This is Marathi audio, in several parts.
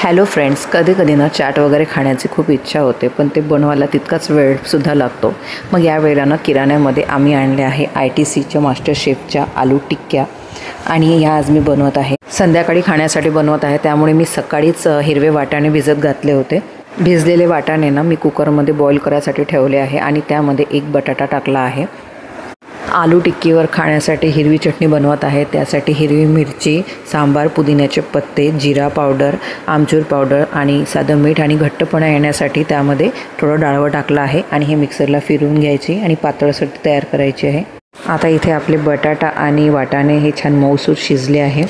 हॅलो फ्रेंड्स, कधी कधी ना चाट वगैरे खाण्याची खूप इच्छा होते, पण ते बनवायला तितकाच वेळसुद्धा लागतो। मग या वेळेला ना किराण्यामध्ये आम्ही आणले आहे ITCच्या मास्टर शेफच्या आलू टिक्क्या आणि ह्या आज मी बनवत आहे। संध्याकाळी खाण्यासाठी बनवत आहे, त्यामुळे मी सकाळीच हिरवे वाटाणे भिजत घातले होते। भिजलेले वाटाणे ना मी कुकरमध्ये बॉईल करायसाठी ठेवले आहे आणि त्यामध्ये एक बटाटा टाकला आहे। आलू टिक्कीवर खाण्यासाठी हिरवी चटणी बनवत आहे। त्यासाठी हिरवी मिरची, सांबार, पुदिन्याचे पत्ते, जिरा पावडर, आमचूर पावडर आणि साधं मीठ आणि घट्टपणा येण्यासाठी त्यामध्ये थोडं डाळवं टाकलं आहे आणि हे मिक्सरला फिरवून घ्यायची आणि पातळसर तयार करायची आहे। आता इथे आपले बटाटा आणि वाटाणे हे छान मऊसूत शिजले आहे।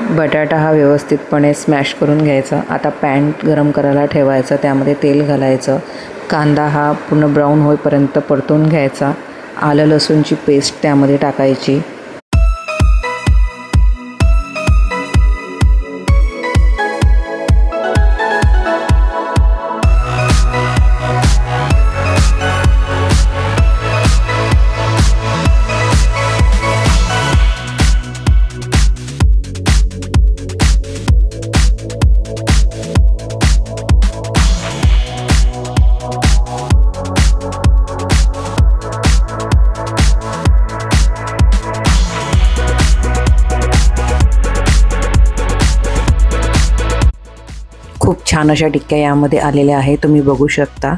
बटाटा हा व्यवस्थितपणे स्मॅश करून घ्यायचा। आता पॅन गरम करायला ठेवायचं, त्यामध्ये तेल घालायचं। कांदा हा पूर्ण ब्राऊन होईपर्यंत परतून घ्यायचा। आलं लसूणची पेस्ट त्यामध्ये टाकायची। खूप छान अशा टिक्क्या यामध्ये आलेल्या आहेत, तुम्ही बघू शकता।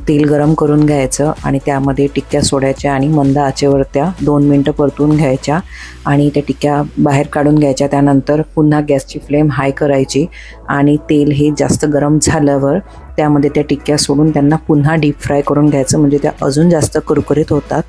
तेल गरम करून घ्यायचं आणि त्यामध्ये टिक्क्या सोडायच्या आणि मंद आचेवर त्या 2 मिनिटं परतून घ्यायच्या आणि त्या टिक्क्या बाहेर काढून घ्यायच्या। त्यानंतर पुन्हा गॅसची फ्लेम हाय करायची आणि तेल हे जास्त गरम झाल्यावर त्यामध्ये त्या टिक्क्या सोडून त्यांना पुन्हा डीप फ्राय करून घ्यायचं, म्हणजे त्या अजून जास्त कुरकुरीत होतात।